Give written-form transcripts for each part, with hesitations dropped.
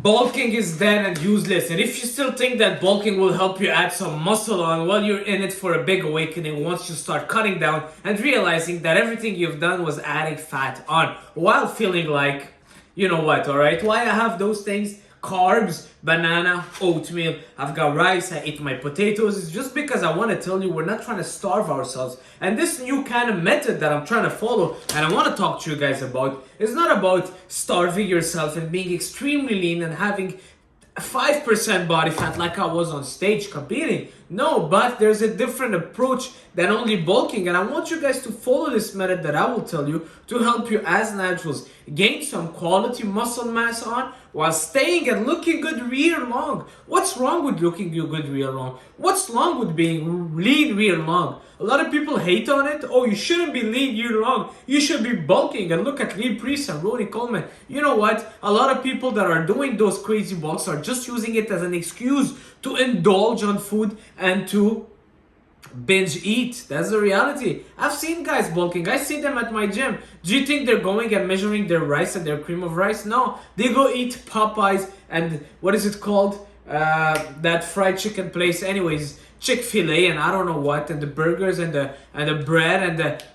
Bulking is dead and useless, and if you still think that bulking will help you add some muscle on, well, you're in it for a big awakening once you start cutting down and realizing that everything you've done was adding fat on while feeling like, you know what, alright? Why I have those things? Carbs, banana, oatmeal, I've got rice, I eat my potatoes. It's just because I want to tell you we're not trying to starve ourselves. And this new kind of method that I'm trying to follow and I want to talk to you guys about is not about starving yourself and being extremely lean and having 5% body fat like I was on stage competing. No, but there's a different approach than only bulking, and I want you guys to follow this method that I will tell you to help you as naturals gain some quality muscle mass on while staying and looking good real long. What's wrong with looking good real long? What's wrong with being lean real long? A lot of people hate on it. Oh, you shouldn't be lean year long. You should be bulking. And look at Lee Priest and Ronnie Coleman. You know what? A lot of people that are doing those crazy bulks are just using it as an excuse to indulge on food and to binge eat. That's the reality. I've seen guys bulking. I see them at my gym. Do you think they're going and measuring their rice and their cream of rice? No. They go eat Popeyes and what is it called? That fried chicken place. Anyways, Chick-fil-A and I don't know what, and the burgers and the bread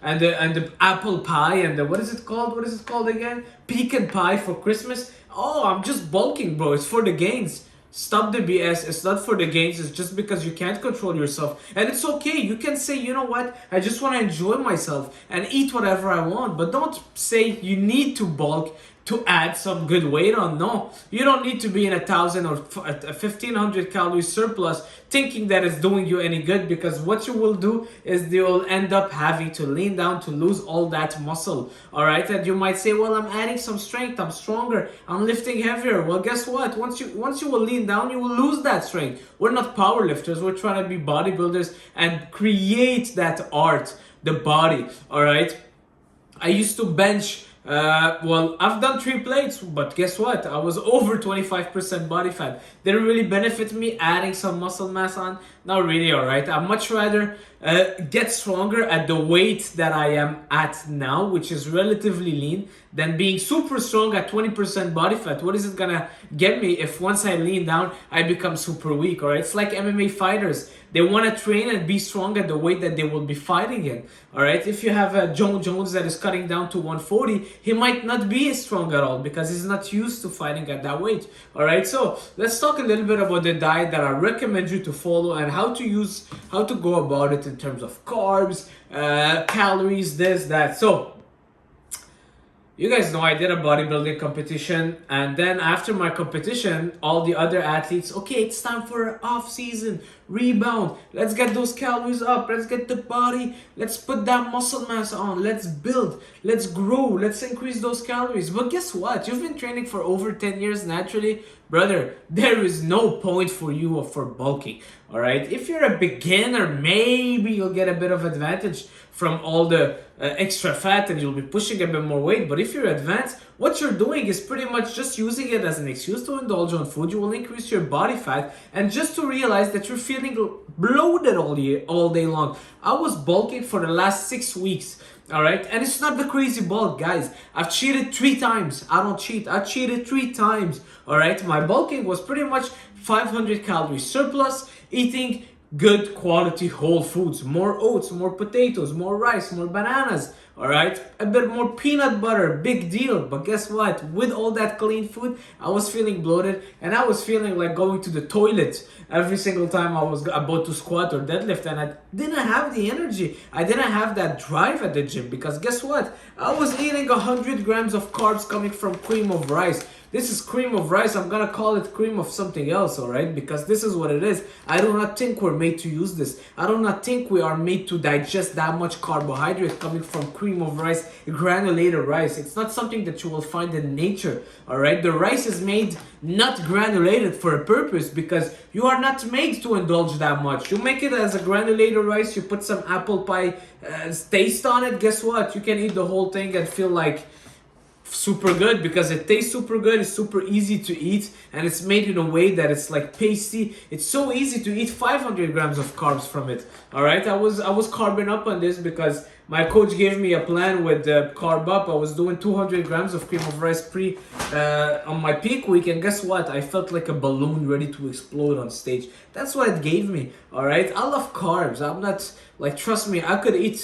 and the apple pie and the what is it called? What is it called again? Pecan pie for Christmas. Oh, I'm just bulking, bro. It's for the gains. Stop the BS. It's not for the gains. It's just because you can't control yourself. And it's okay. You can say, you know what? I just want to enjoy myself and eat whatever I want. But don't say you need to bulk to add some good weight on. No, you don't need to be in 1,000 or 1,500 calorie surplus thinking that it's doing you any good, because what you will do is you'll end up having to lean down to lose all that muscle. All right, and you might say, well, I'm adding some strength, I'm stronger, I'm lifting heavier. Well, guess what? Once you will lean down, you will lose that strength. We're not power lifters. We're trying to be bodybuilders and create that art, the body. All right, I used to bench. Well, I've done 3 plates, but guess what? I was over 25% body fat. Did it really benefit me adding some muscle mass on? Not really, alright? I'd much rather get stronger at the weight that I am at now, which is relatively lean, than being super strong at 20% body fat. What is it gonna get me if once I lean down, I become super weak, alright? It's like MMA fighters. They want to train and be strong at the weight that they will be fighting in. All right. If you have a John Jones that is cutting down to 140, he might not be strong at all because he's not used to fighting at that weight. All right. So let's talk a little bit about the diet that I recommend you to follow and how to go about it in terms of carbs, calories, this, that. So you guys know I did a bodybuilding competition, and then after my competition, all the other athletes, okay, it's time for an off-season rebound. Let's get those calories up. Let's get the body. Let's put that muscle mass on. Let's build. Let's grow. Let's increase those calories. But guess what? You've been training for over 10 years naturally. Brother, there is no point for you for bulking. All right. If you're a beginner, maybe you'll get a bit of advantage from all the extra fat and you'll be pushing a bit more weight. But if you're advanced, what you're doing is pretty much just using it as an excuse to indulge on food. You will increase your body fat and just to realize that you're feeling bloated all day long. I was bulking for the last 6 weeks. All right, and it's not the crazy bulk, guys. I've cheated 3 times. I don't cheat. I cheated 3 times. All right, my bulking was pretty much 500 calories surplus, eating good quality whole foods, more oats, more potatoes, more rice, more bananas. All right, a bit more peanut butter, big deal. But guess what? With all that clean food, I was feeling bloated and I was feeling like going to the toilet every single time I was about to squat or deadlift, and I didn't have the energy. I didn't have that drive at the gym because guess what? I was eating 100 grams of carbs coming from cream of rice. This is cream of rice. I'm gonna call it cream of something else, all right? Because this is what it is. I do not think we're made to use this. I do not think we are made to digest that much carbohydrate coming from cream of rice, granulated rice. It's not something that you will find in nature, all right? The rice is made not granulated for a purpose because you are not made to indulge that much. You make it as a granulated rice, you put some apple pie taste on it, guess what? You can eat the whole thing and feel like super good because it tastes super good. It's super easy to eat and it's made in a way that it's like pasty. It's so easy to eat 500 grams of carbs from it. All right, I was carbing up on this because My coach gave me a plan with carb up. I was doing 200 grams of cream of rice on my peak week, and guess what? I felt like a balloon ready to explode on stage. That's what it gave me. All right, I love carbs. I'm not like, trust me, I could eat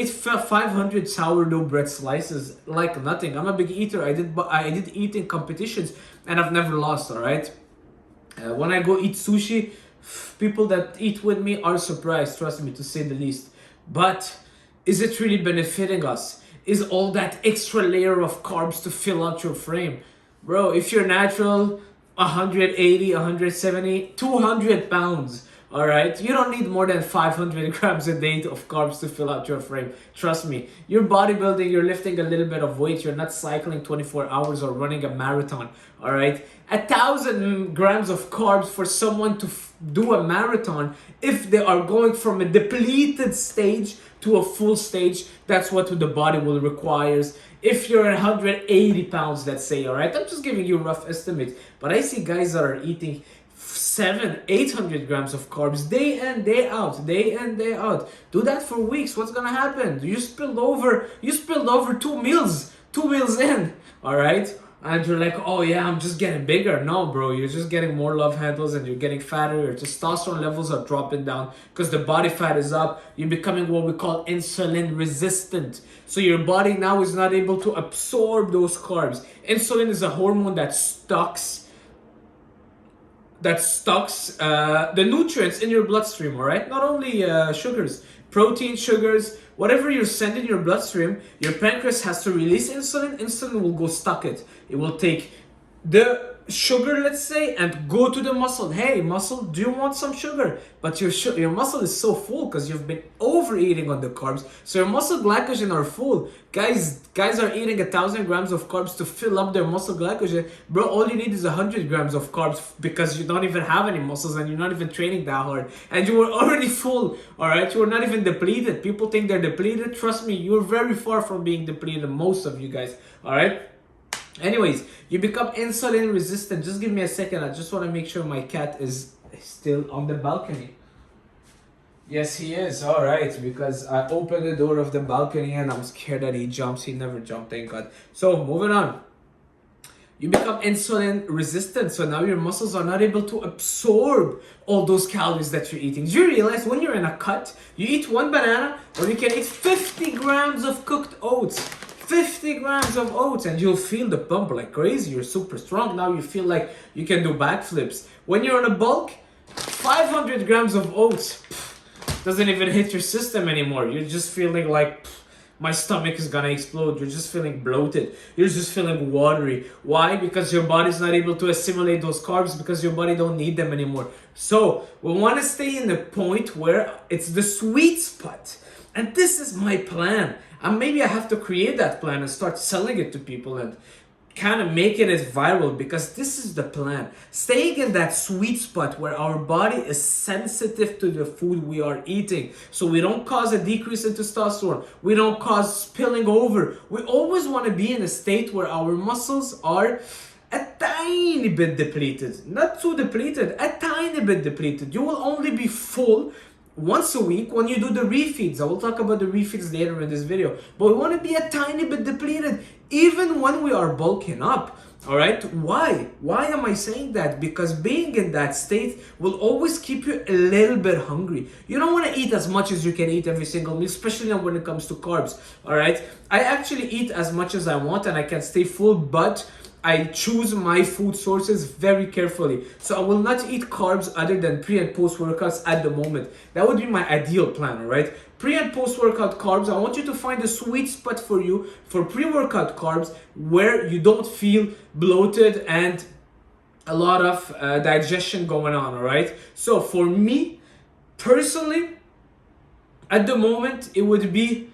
500 sourdough bread slices like nothing. I'm a big eater. I did eating competitions, and I've never lost. All right. When I go eat sushi, people that eat with me are surprised, trust me, to say the least. But is it really benefiting us? Is all that extra layer of carbs to fill out your frame? Bro, if you're natural, 180, 170, 200 pounds, all right? You don't need more than 500 grams a day of carbs to fill out your frame. Trust me. You're bodybuilding, you're lifting a little bit of weight, you're not cycling 24 hours or running a marathon, all right? 1,000 grams of carbs for someone to do a marathon, if they are going from a depleted stage to a full stage, that's what the body will requires. If you're 180 pounds, let's say, all right? I'm just giving you a rough estimate. But I see guys that are eating 800 grams of carbs day in, day out, day in, day out. Do that for weeks. What's gonna happen? You spilled over 2 meals in, all right? And you're like, oh yeah, I'm just getting bigger. No, bro, you're just getting more love handles and you're getting fatter. Your testosterone levels are dropping down because the body fat is up. You're becoming what we call insulin resistant. So your body now is not able to absorb those carbs. Insulin is a hormone that stocks the nutrients in your bloodstream, all right? Not only sugars, protein, sugars, whatever you're sending your bloodstream, your pancreas has to release insulin. Insulin will go stuck it. It will take the sugar, let's say, and go to the muscle. Hey, muscle, do you want some sugar? But your muscle is so full because you've been overeating on the carbs. So your muscle glycogen are full. Guys are eating 1,000 grams of carbs to fill up their muscle glycogen. Bro, all you need is 100 grams of carbs because you don't even have any muscles and you're not even training that hard. And you were already full, all right? You were not even depleted. People think they're depleted. Trust me, you're very far from being depleted, most of you guys, all right? Anyways, you become insulin resistant. Just give me a second. I just want to make sure my cat is still on the balcony. Yes, he is. All right, because I opened the door of the balcony and I'm scared that he jumps. He never jumped, thank God. So, moving on. You become insulin resistant, so now your muscles are not able to absorb all those calories that you're eating. Do you realize when you're in a cut, you eat one banana, or you can eat 50 grams of cooked oats. 50 grams of oats, and you'll feel the pump like crazy. You're super strong. Now you feel like you can do backflips. When you're on a bulk, 500 grams of oats doesn't even hit your system anymore. You're just feeling like my stomach is gonna explode. You're just feeling bloated. You're just feeling watery. Why? Because your body's not able to assimilate those carbs because your body don't need them anymore. So we want to stay in the point where it's the sweet spot. And this is my plan. And maybe I have to create that plan and start selling it to people and kind of making it viral, because this is the plan. Staying in that sweet spot where our body is sensitive to the food we are eating. So we don't cause a decrease in testosterone. We don't cause spilling over. We always want to be in a state where our muscles are a tiny bit depleted. Not too depleted, a tiny bit depleted. You will only be full once a week when you do the refeeds. I will talk about the refeeds later in this video. But we want to be a tiny bit depleted even when we are bulking up. All right, why am I saying that? Because being in that state will always keep you a little bit hungry. You don't want to eat as much as you can eat every single meal, especially when it comes to carbs. All right, I actually eat as much as I want and I can stay full, but I choose my food sources very carefully. So I will not eat carbs other than pre and post workouts at the moment. That would be my ideal plan, all right? Pre and post workout carbs, I want you to find a sweet spot for you for pre-workout carbs where you don't feel bloated and a lot of digestion going on, all right? So for me, personally, at the moment, it would be,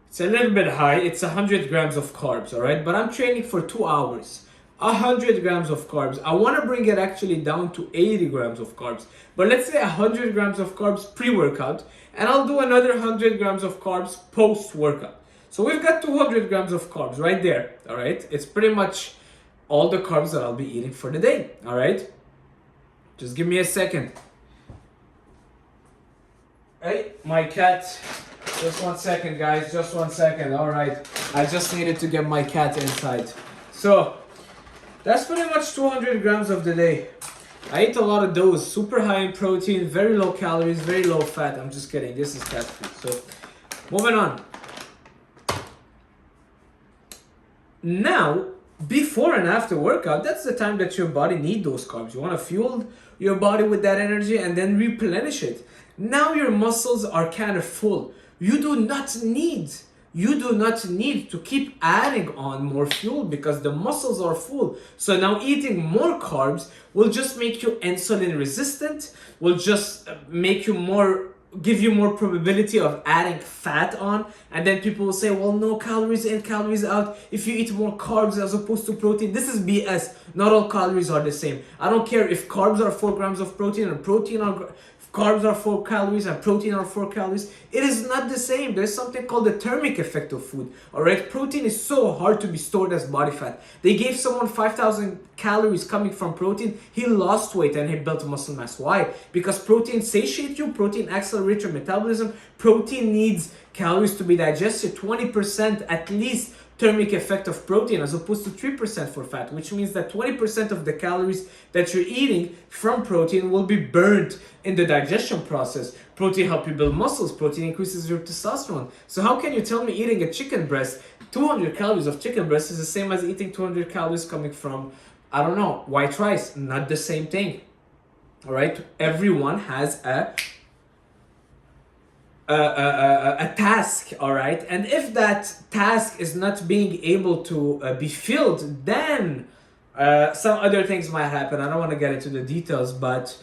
it's a little bit high. It's 100 grams of carbs, all right? But I'm training for 2 hours. 100 grams of carbs. I want to bring it actually down to 80 grams of carbs. But let's say 100 grams of carbs pre-workout, and I'll do another 100 grams of carbs post-workout. So we've got 200 grams of carbs right there, all right? It's pretty much all the carbs that I'll be eating for the day, all right? Just give me a second. Hey, my cat Just 1 second, guys. Just 1 second. All right. I just needed to get my cat inside. So, that's pretty much 200 grams of the day. I eat a lot of those. Super high in protein, very low calories, very low fat. I'm just kidding. This is cat food. So, moving on. Now, before and after workout, that's the time that your body needs those carbs. You want to fuel your body with that energy and then replenish it. Now your muscles are kind of full. You do not need to keep adding on more fuel because the muscles are full. So now eating more carbs will just make you insulin resistant, will just give you more probability of adding fat on. And then people will say, well, no, calories in, calories out. If you eat more carbs as opposed to protein, this is BS. Not all calories are the same. I don't care if carbs are 4 grams of protein and carbs are 4 calories and protein are 4 calories. It is not the same. There's something called the thermic effect of food. All right, protein is so hard to be stored as body fat. They gave someone 5,000 calories coming from protein. He lost weight and he built muscle mass. Why? Because protein satiates you. Protein accelerates your metabolism. Protein needs calories to be digested. 20% at least thermic effect of protein as opposed to 3% for fat, which means that 20% of the calories that you're eating from protein will be burned in the digestion process. Protein helps you build muscles. Protein increases your testosterone. So how can you tell me eating a chicken breast, 200 calories of chicken breast is the same as eating 200 calories coming from, I don't know, white rice? Not the same thing. All right, everyone has a task, all right, and if that task is not being able to be filled, then some other things might happen. I don't want to get into the details, but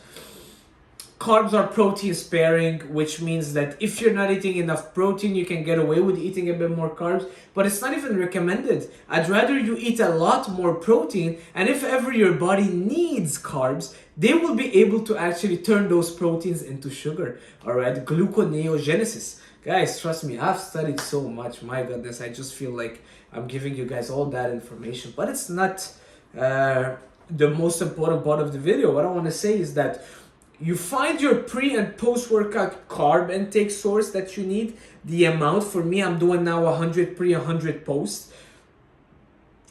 carbs are protein sparing, which means that if you're not eating enough protein, you can get away with eating a bit more carbs, but it's not even recommended. I'd rather you eat a lot more protein, and if ever your body needs carbs, they will be able to actually turn those proteins into sugar. All right, gluconeogenesis. Guys, trust me, I've studied so much. My goodness, I just feel like I'm giving you guys all that information, but it's not the most important part of the video. What I want to say is that you find your pre and post workout carb intake source that you need. The amount, for me, I'm doing now 100 pre, 100 post.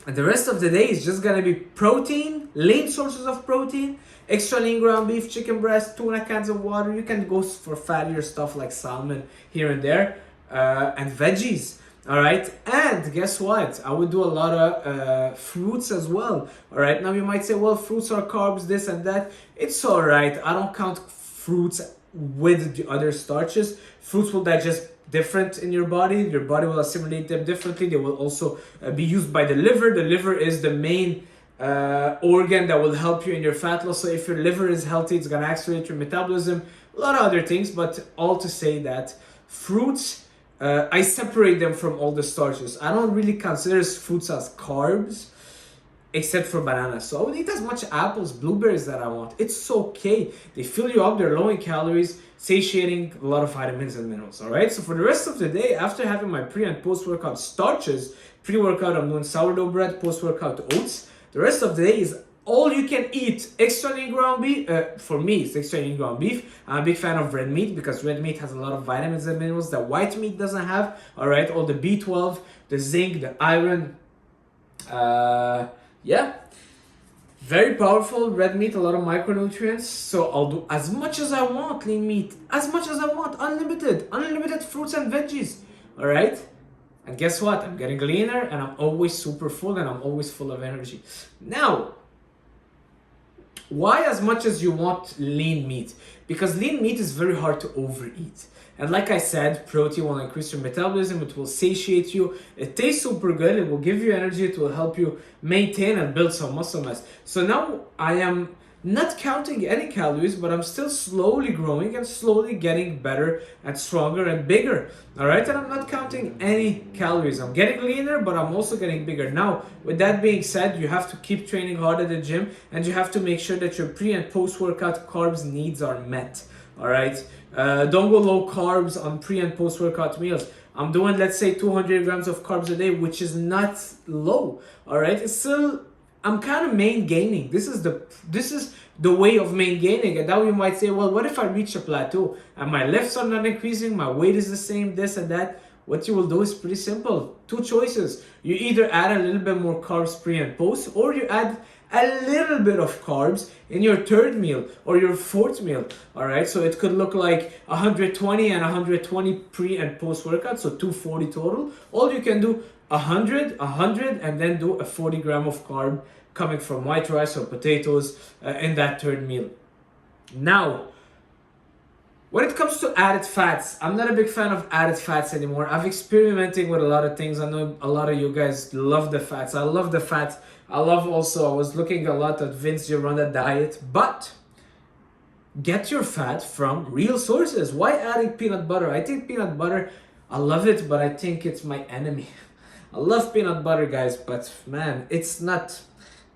And the rest of the day is just gonna be protein, lean sources of protein, extra lean ground beef, chicken breast, tuna cans of water. You can go for fattier stuff like salmon here and there, and veggies. All right, and guess what? I would do a lot of fruits as well. All right, now you might say, well, fruits are carbs, this and that. It's all right. I don't count fruits with the other starches. Fruits will digest different in your body. Your body will assimilate them differently. They will also be used by the liver. The liver is the main organ that will help you in your fat loss. So if your liver is healthy, it's gonna accelerate your metabolism. A lot of other things, but all to say that fruits, I separate them from all the starches. I don't really consider fruits as carbs, except for bananas. So I would eat as much apples, blueberries that I want. It's okay. They fill you up. They're low in calories, satiating, a lot of vitamins and minerals. All right. So for the rest of the day, after having my pre and post workout starches, pre-workout I'm doing sourdough bread, post-workout oats. The rest of the day is all you can eat. Extra lean ground beef, for me, it's extra lean ground beef. I'm a big fan of red meat because red meat has a lot of vitamins and minerals that white meat doesn't have. All right, all the B12, the zinc, the iron. Yeah, very powerful red meat, a lot of micronutrients. So I'll do as much as I want lean meat, as much as I want, unlimited fruits and veggies. All right. And guess what? I'm getting leaner and I'm always super full and I'm always full of energy. Now, why as much as you want lean meat? Because lean meat is very hard to overeat. And like I said, protein will increase your metabolism, it will satiate you, it tastes super good, it will give you energy, it will help you maintain and build some muscle mass. So now I am not counting any calories, but I'm still slowly growing and slowly getting better and stronger and bigger. All right, and I'm not counting any calories. I'm getting leaner, but I'm also getting bigger. Now, with that being said, you have to keep training hard at the gym and you have to make sure that your pre and post workout carbs needs are met. All right, don't go low carbs on pre and post workout meals. I'm doing, let's say, 200 grams of carbs a day, which is not low. All right, it's still I'm kind of main gaining. This is the way of main gaining. And now you might say, well, what if I reach a plateau and my lifts are not increasing, my weight is the same, this and that? What you will do is pretty simple. Two choices. You either add a little bit more carbs pre and post, or you add a little bit of carbs in your third meal or your fourth meal. All right, so it could look like 120 and 120 pre and post workout, so 240 total. Or you can do 100, and then do a 40 gram of carb coming from white rice or potatoes in that third meal. Now, when it comes to added fats, I'm not a big fan of added fats anymore. I've experimenting with a lot of things. I know a lot of you guys love the fats. I love the fats. I was looking a lot at Vince Gironda diet, but get your fat from real sources. Why adding peanut butter? I think peanut butter, I love it, but I think it's my enemy. I love peanut butter, guys, but man, it's not.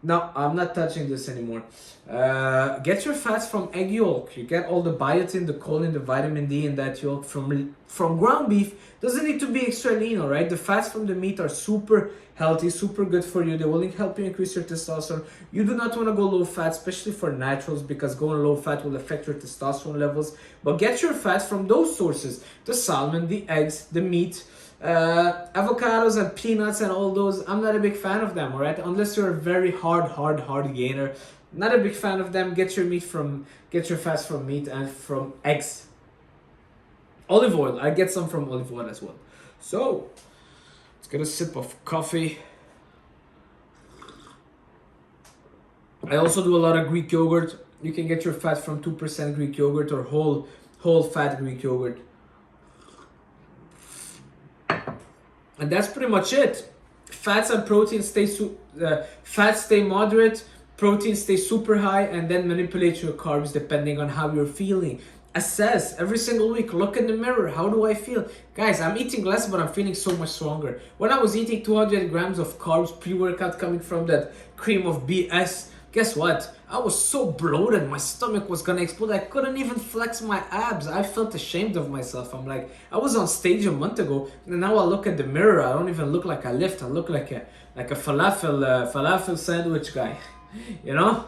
No, I'm not touching this anymore. Get your fats from egg yolk. You get all the biotin, the choline, the vitamin D in that yolk from ground beef. Doesn't need to be extra lean, all right? The fats from the meat are super healthy, super good for you. They will help you increase your testosterone. You do not want to go low fat, especially for naturals, because going low fat will affect your testosterone levels. But get your fats from those sources: the salmon, the eggs, the meat. Avocados and peanuts and all those. I'm not a big fan of them, all right? Unless you're a very hard gainer. Not a big fan of them. Get your fats from meat and from eggs. Olive oil. I get some from olive oil as well. So let's get a sip of coffee. I also do a lot of Greek yogurt. You can get your fat from 2% Greek yogurt or whole fat Greek yogurt. And that's pretty much it. Fats and proteins fats stay moderate, protein stays super high, and then manipulate your carbs depending on how you're feeling. Assess every single week. Look in the mirror. How do I feel? Guys, I'm eating less, but I'm feeling so much stronger. When I was eating 200 grams of carbs pre-workout coming from that cream of BS, guess what? I was so bloated, my stomach was gonna explode. I couldn't even flex my abs. I felt ashamed of myself. I'm like, I was on stage a month ago, and now I look at the mirror. I don't even look like I lift. I look like a falafel sandwich guy. You know?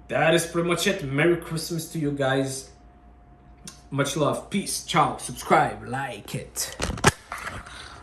That is pretty much it. Merry Christmas to you guys. Much love. Peace. Ciao. Subscribe. Like it.